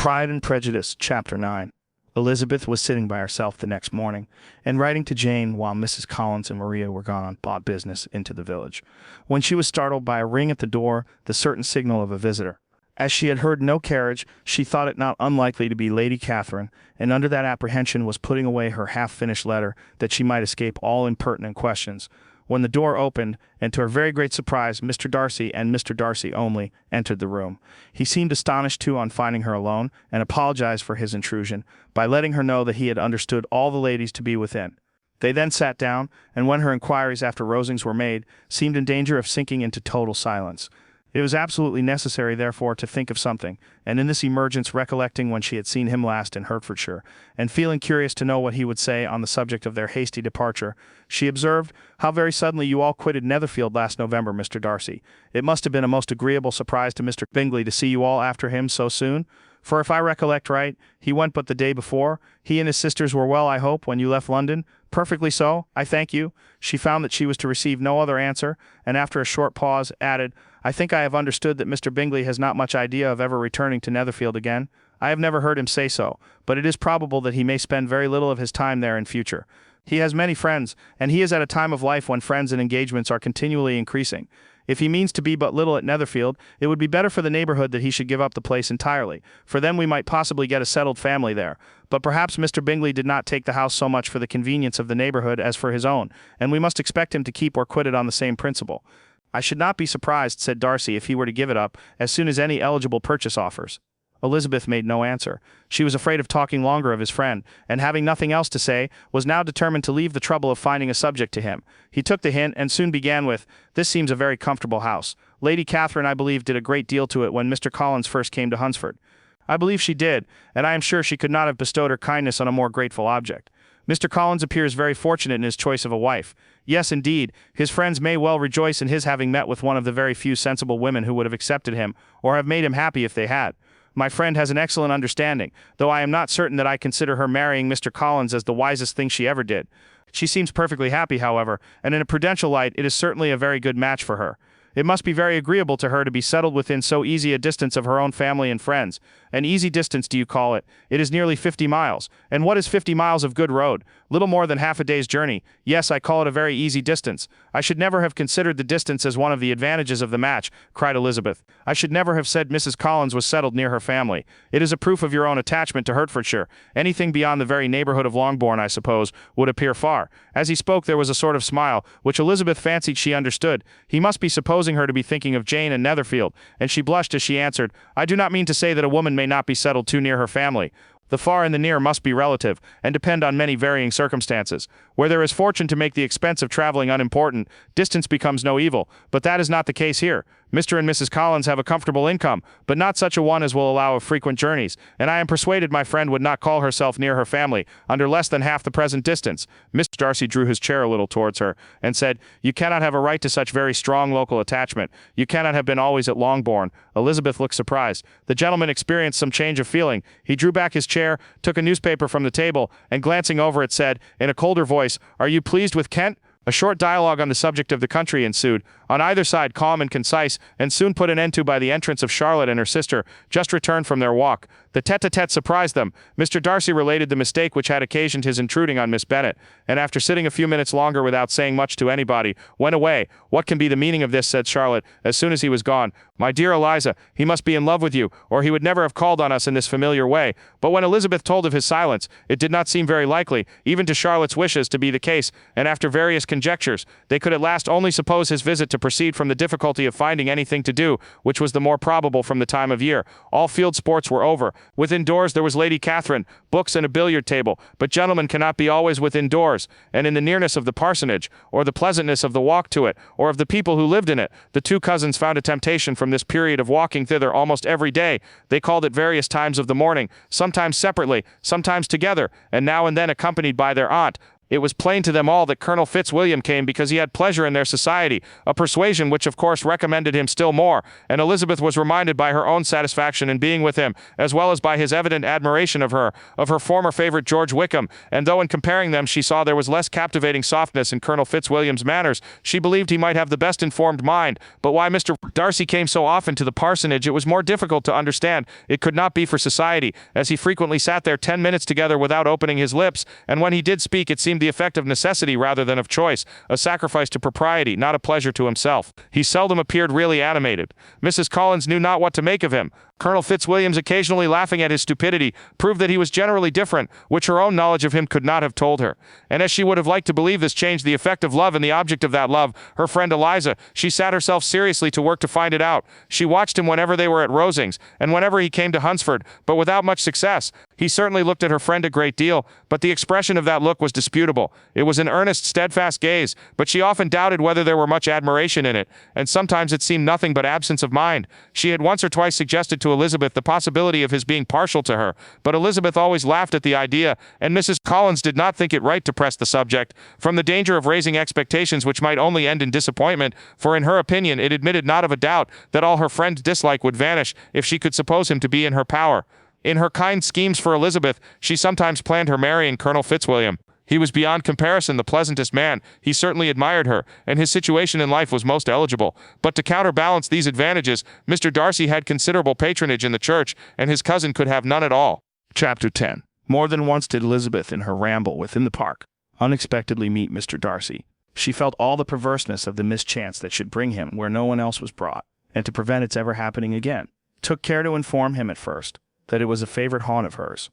Pride and Prejudice, Chapter 9. Elizabeth was sitting by herself the next morning, and writing to Jane while Mrs. Collins and Maria were gone on bought business into the village, when she was startled by a ring at the door, the certain signal of a visitor. As she had heard no carriage, she thought it not unlikely to be Lady Catherine, and under that apprehension was putting away her half-finished letter, that she might escape all impertinent questions, when the door opened, and to her very great surprise, Mr. Darcy, and Mr. Darcy only, entered the room. He seemed astonished, too, on finding her alone, and apologized for his intrusion, by letting her know that he had understood all the ladies to be within. They then sat down, and when her inquiries after Rosings were made, seemed in danger of sinking into total silence. It was absolutely necessary, therefore, to think of something, and in this emergence, recollecting when she had seen him last in Hertfordshire, and feeling curious to know what he would say on the subject of their hasty departure, she observed, "How very suddenly you all quitted Netherfield last November, Mr. Darcy. It must have been a most agreeable surprise to Mr. Bingley to see you all after him so soon. For if I recollect right, he went but the day before. He and his sisters were well, I hope, when you left London?" "Perfectly so, I thank you." She found that she was to receive no other answer, and after a short pause, added, "I think I have understood that Mr. Bingley has not much idea of ever returning to Netherfield again. I have never heard him say so, but it is probable that he may spend very little of his time there in future. He has many friends, and he is at a time of life when friends and engagements are continually increasing. If he means to be but little at Netherfield, it would be better for the neighborhood that he should give up the place entirely, for then we might possibly get a settled family there. But perhaps Mr. Bingley did not take the house so much for the convenience of the neighborhood as for his own, and we must expect him to keep or quit it on the same principle." "I should not be surprised," said Darcy, "if he were to give it up, as soon as any eligible purchase offers." Elizabeth made no answer. She was afraid of talking longer of his friend, and having nothing else to say, was now determined to leave the trouble of finding a subject to him. He took the hint, and soon began with, "This seems a very comfortable house. Lady Catherine, I believe, did a great deal to it when Mr. Collins first came to Hunsford." "I believe she did, and I am sure she could not have bestowed her kindness on a more grateful object. Mr. Collins appears very fortunate in his choice of a wife. Yes, indeed, his friends may well rejoice in his having met with one of the very few sensible women who would have accepted him, or have made him happy if they had. My friend has an excellent understanding, though I am not certain that I consider her marrying Mr. Collins as the wisest thing she ever did. She seems perfectly happy, however, and in a prudential light it is certainly a very good match for her. It must be very agreeable to her to be settled within so easy a distance of her own family and friends. An easy distance, do you call it? It is nearly 50 miles. And what is 50 miles of good road? Little more than half a day's journey. Yes, I call it a very easy distance. I should never have considered the distance as one of the advantages of the match," cried Elizabeth. "I should never have said Mrs. Collins was settled near her family. It is a proof of your own attachment to Hertfordshire. Anything beyond the very neighborhood of Longbourn, I suppose, would appear far." As he spoke there was a sort of smile, which Elizabeth fancied she understood. He must be supposing her to be thinking of Jane and Netherfield, and she blushed as she answered, "I do not mean to say that a woman may not be settled too near her family. The far and the near must be relative, and depend on many varying circumstances. Where there is fortune to make the expense of traveling unimportant, distance becomes no evil, but that is not the case here. Mr. and Mrs. Collins have a comfortable income, but not such a one as will allow of frequent journeys, and I am persuaded my friend would not call herself near her family under less than half the present distance." Mr. Darcy drew his chair a little towards her, and said, "You cannot have a right to such very strong local attachment. You cannot have been always at Longbourn." Elizabeth looked surprised. The gentleman experienced some change of feeling. He drew back his chair, took a newspaper from the table, and glancing over it said, in a colder voice, "Are you pleased with Kent?" A short dialogue on the subject of the country ensued, on either side calm and concise, and soon put an end to by the entrance of Charlotte and her sister, just returned from their walk. The tete-a-tete surprised them. Mr. Darcy related the mistake which had occasioned his intruding on Miss Bennet, and after sitting a few minutes longer without saying much to anybody, went away. "What can be the meaning of this?" said Charlotte, as soon as he was gone. "My dear Eliza, he must be in love with you, or he would never have called on us in this familiar way." But when Elizabeth told of his silence, it did not seem very likely, even to Charlotte's wishes, to be the case, and after various conjectures, they could at last only suppose his visit to proceed from the difficulty of finding anything to do, which was the more probable from the time of year. All field sports were over. Within doors there was Lady Catherine, books and a billiard table, but gentlemen cannot be always within doors, and in the nearness of the parsonage, or the pleasantness of the walk to it, or of the people who lived in it, the two cousins found a temptation from this period of walking thither almost every day. They called at various times of the morning, sometimes separately, sometimes together, and now and then accompanied by their aunt. It was plain to them all that Colonel Fitzwilliam came because he had pleasure in their society, a persuasion which of course recommended him still more, and Elizabeth was reminded by her own satisfaction in being with him, as well as by his evident admiration of her former favorite George Wickham, and though in comparing them she saw there was less captivating softness in Colonel Fitzwilliam's manners, she believed he might have the best informed mind, but why Mr. Darcy came so often to the parsonage it was more difficult to understand. It could not be for society, as he frequently sat there 10 minutes together without opening his lips, and when he did speak it seemed the effect of necessity rather than of choice, a sacrifice to propriety, not a pleasure to himself. He seldom appeared really animated. Mrs. Collins knew not what to make of him. Colonel Fitzwilliam's occasionally laughing at his stupidity proved that he was generally different, which her own knowledge of him could not have told her. And as she would have liked to believe this changed the effect of love and the object of that love, her friend Eliza, she set herself seriously to work to find it out. She watched him whenever they were at Rosings, and whenever he came to Hunsford, but without much success. He certainly looked at her friend a great deal, but the expression of that look was disputable. It was an earnest, steadfast gaze, but she often doubted whether there were much admiration in it, and sometimes it seemed nothing but absence of mind. She had once or twice suggested to Elizabeth the possibility of his being partial to her, but Elizabeth always laughed at the idea, and Mrs. Collins did not think it right to press the subject, from the danger of raising expectations which might only end in disappointment, for in her opinion it admitted not of a doubt that all her friend's dislike would vanish if she could suppose him to be in her power. In her kind schemes for Elizabeth, she sometimes planned her marrying Colonel Fitzwilliam. He was beyond comparison the pleasantest man, he certainly admired her, and his situation in life was most eligible. But to counterbalance these advantages, Mr. Darcy had considerable patronage in the church, and his cousin could have none at all. Chapter 10. More than once did Elizabeth, in her ramble within the park, unexpectedly meet Mr. Darcy. She felt all the perverseness of the mischance that should bring him where no one else was brought, and to prevent its ever happening again. Took care to inform him at first that it was a favorite haunt of hers.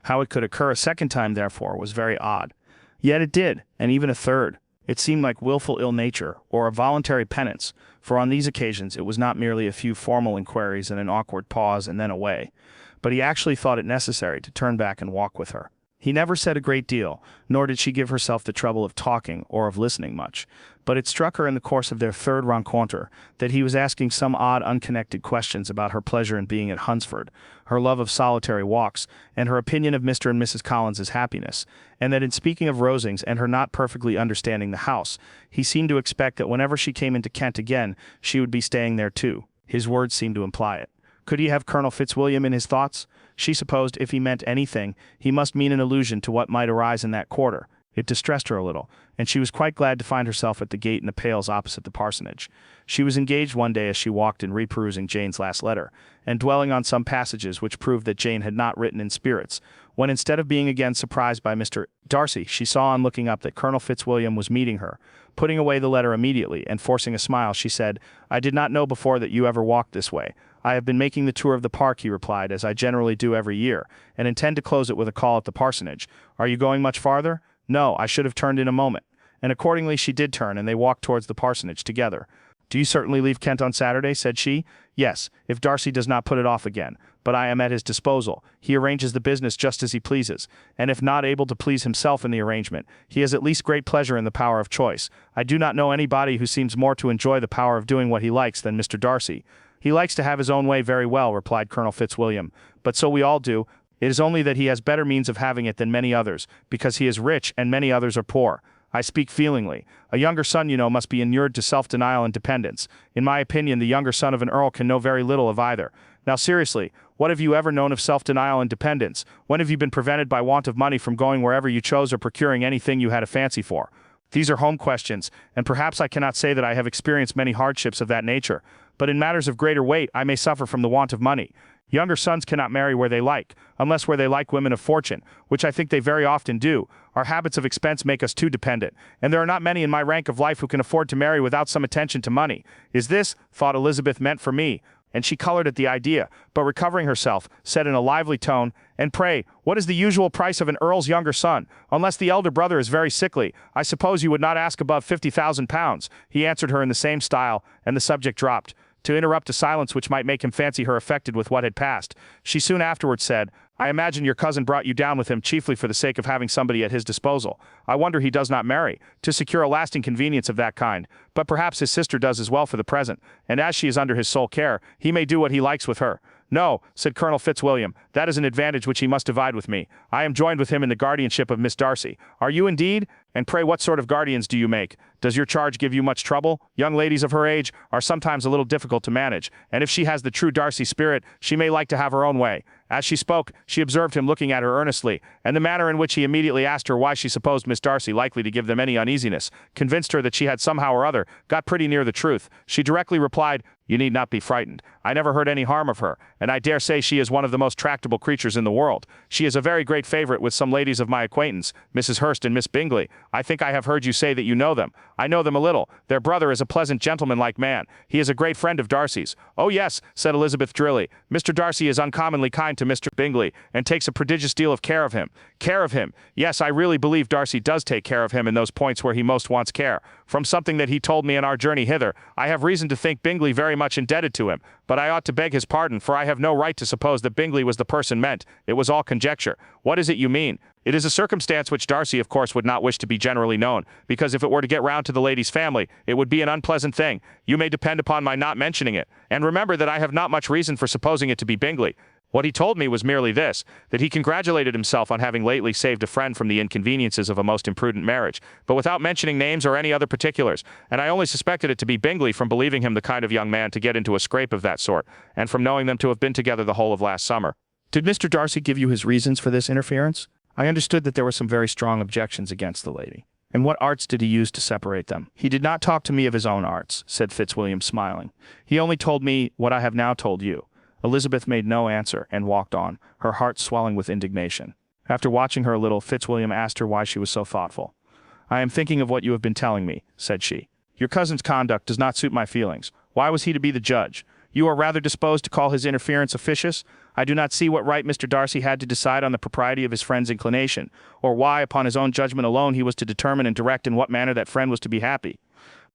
How it could occur a second time, therefore, was very odd. Yet it did, and even a third. It seemed like willful ill nature, or a voluntary penance, for on these occasions it was not merely a few formal inquiries and an awkward pause and then away, but he actually thought it necessary to turn back and walk with her. He never said a great deal, nor did she give herself the trouble of talking or of listening much, but it struck her in the course of their third rencontre that he was asking some odd unconnected questions about her pleasure in being at Hunsford, her love of solitary walks, and her opinion of Mr. and Mrs. Collins's happiness, and that in speaking of Rosings and her not perfectly understanding the house, he seemed to expect that whenever she came into Kent again, she would be staying there too. His words seemed to imply it. Could he have Colonel Fitzwilliam in his thoughts? She supposed if he meant anything, he must mean an allusion to what might arise in that quarter. It distressed her a little, and she was quite glad to find herself at the gate in the pales opposite the parsonage. She was engaged one day as she walked in reperusing Jane's last letter, and dwelling on some passages which proved that Jane had not written in spirits, when instead of being again surprised by Mr. Darcy, she saw on looking up that Colonel Fitzwilliam was meeting her. Putting away the letter immediately, and forcing a smile, she said, "I did not know before that you ever walked this way." "I have been making the tour of the park," he replied, "as I generally do every year, and intend to close it with a call at the parsonage. Are you going much farther?" "No, I should have turned in a moment." And accordingly she did turn, and they walked towards the parsonage together. "Do you certainly leave Kent on Saturday?" said she. "Yes, if Darcy does not put it off again. But I am at his disposal. He arranges the business just as he pleases, and if not able to please himself in the arrangement, he has at least great pleasure in the power of choice. I do not know anybody who seems more to enjoy the power of doing what he likes than Mr. Darcy." "He likes to have his own way very well," replied Colonel Fitzwilliam, "but so we all do. It is only that he has better means of having it than many others, because he is rich and many others are poor. I speak feelingly. A younger son, you know, must be inured to self-denial and dependence. In my opinion, the younger son of an earl can know very little of either. Now seriously, what have you ever known of self-denial and dependence? When have you been prevented by want of money from going wherever you chose or procuring anything you had a fancy for? These are home questions, and perhaps I cannot say that I have experienced many hardships of that nature, but in matters of greater weight I may suffer from the want of money. Younger sons cannot marry where they like, unless where they like women of fortune, which I think they very often do. Our habits of expense make us too dependent, and there are not many in my rank of life who can afford to marry without some attention to money. Is this, thought Elizabeth, meant for me?" And she colored at the idea, but recovering herself, said in a lively tone, "And pray, what is the usual price of an earl's younger son? Unless the elder brother is very sickly, I suppose you would not ask above £50,000. He answered her in the same style, and the subject dropped. To interrupt a silence which might make him fancy her affected with what had passed, she soon afterwards said, "I imagine your cousin brought you down with him chiefly for the sake of having somebody at his disposal. I wonder he does not marry, to secure a lasting convenience of that kind, but perhaps his sister does as well for the present, and as she is under his sole care, he may do what he likes with her." "No," said Colonel Fitzwilliam, "that is an advantage which he must divide with me. I am joined with him in the guardianship of Miss Darcy." "Are you indeed? And pray what sort of guardians do you make? Does your charge give you much trouble? Young ladies of her age are sometimes a little difficult to manage, and if she has the true Darcy spirit, she may like to have her own way." As she spoke, she observed him looking at her earnestly, and the manner in which he immediately asked her why she supposed Miss Darcy likely to give them any uneasiness convinced her that she had somehow or other got pretty near the truth. She directly replied, "You need not be frightened. I never heard any harm of her, and I dare say she is one of the most tractable creatures in the world. She is a very great favorite with some ladies of my acquaintance, Mrs. Hurst and Miss Bingley. I think I have heard you say that you know them. I know them a little. Their brother is a pleasant gentleman-like man. He is a great friend of Darcy's." "Oh yes," said Elizabeth drily. "Mr. Darcy is uncommonly kind to Mr. Bingley, and takes a prodigious deal of care of him." "Care of him? Yes, I really believe Darcy does take care of him in those points where he most wants care. From something that he told me in our journey hither, I have reason to think Bingley very much indebted to him, but I ought to beg his pardon, for I have no right to suppose that Bingley was the person meant. It was all conjecture." "What is it you mean?" "It is a circumstance which Darcy of course would not wish to be generally known, because if it were to get round to the lady's family, it would be an unpleasant thing. You may depend upon my not mentioning it, and remember that I have not much reason for supposing it to be Bingley. What he told me was merely this, that he congratulated himself on having lately saved a friend from the inconveniences of a most imprudent marriage, but without mentioning names or any other particulars, and I only suspected it to be Bingley from believing him the kind of young man to get into a scrape of that sort, and from knowing them to have been together the whole of last summer." Did Mr. Darcy give you his reasons for this interference? I understood that there were some very strong objections against the lady. And what arts did he use to separate them? "He did not talk to me of his own arts," said Fitzwilliam, smiling. "He only told me what I have now told you." Elizabeth made no answer and walked on, her heart swelling with indignation. After watching her a little, Fitzwilliam asked her why she was so thoughtful. "I am thinking of what you have been telling me," said she. "Your cousin's conduct does not suit my feelings. Why was he to be the judge? You are rather disposed to call his interference officious? I do not see what right Mr. Darcy had to decide on the propriety of his friend's inclination, or why, upon his own judgment alone, he was to determine and direct in what manner that friend was to be happy.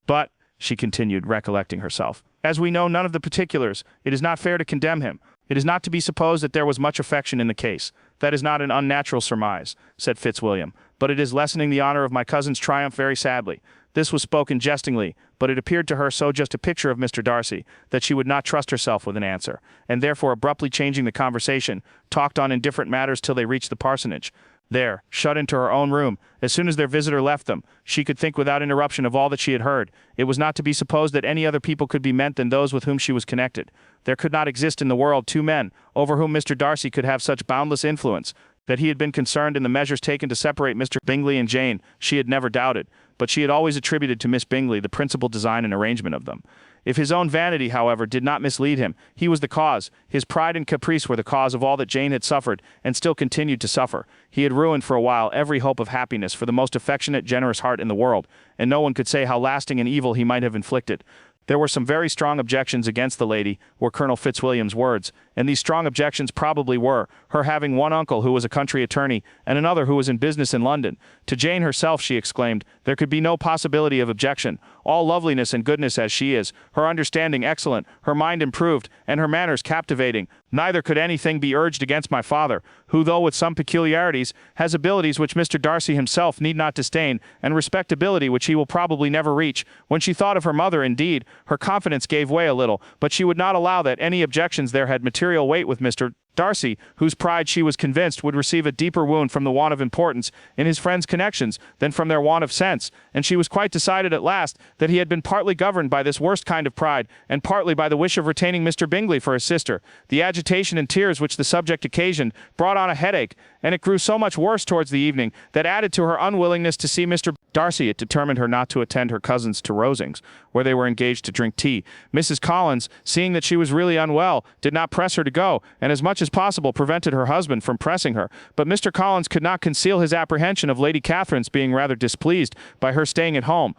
But," she continued, recollecting herself, "as we know none of the particulars, it is not fair to condemn him. It is not to be supposed that there was much affection in the case. That is not an unnatural surmise," said Fitzwilliam, "but it is lessening the honor of my cousin's triumph very sadly." This was spoken jestingly, but it appeared to her so just a picture of Mr. Darcy that she would not trust herself with an answer, and therefore abruptly changing the conversation, talked on indifferent matters till they reached the parsonage. There, shut into her own room, as soon as their visitor left them, she could think without interruption of all that she had heard. It was not to be supposed that any other people could be meant than those with whom she was connected. There could not exist in the world two men over whom Mr. Darcy could have such boundless influence. That he had been concerned in the measures taken to separate Mr. Bingley and Jane, she had never doubted, but she had always attributed to Miss Bingley the principal design and arrangement of them. If his own vanity, however, did not mislead him, he was the cause. His pride and caprice were the cause of all that Jane had suffered, and still continued to suffer. He had ruined for a while every hope of happiness for the most affectionate, generous heart in the world, and no one could say how lasting an evil he might have inflicted. There were some very strong objections against the lady, were Colonel Fitzwilliam's words, and these strong objections probably were, her having one uncle who was a country attorney, and another who was in business in London. To Jane herself she exclaimed, there could be no possibility of objection. All loveliness and goodness as she is, her understanding excellent, her mind improved, and her manners captivating, neither could anything be urged against my father, who, though with some peculiarities, has abilities which Mr. Darcy himself need not disdain, and respectability which he will probably never reach. When she thought of her mother, indeed, her confidence gave way a little, but she would not allow that any objections there had material weight with Mr. Darcy, whose pride she was convinced would receive a deeper wound from the want of importance in his friends' connections than from their want of sense, and she was quite decided at last that he had been partly governed by this worst kind of pride, and partly by the wish of retaining Mr. Bingley for his sister. The agitation and tears which the subject occasioned brought on a headache, and it grew so much worse towards the evening that, added to her unwillingness to see Mr. Darcy, it determined her not to attend her cousins to Rosings, where they were engaged to drink tea. Mrs. Collins, seeing that she was really unwell, did not press her to go, and as much as possible prevented her husband from pressing her, but Mr. Collins could not conceal his apprehension of Lady Catherine's being rather displeased by her staying at home,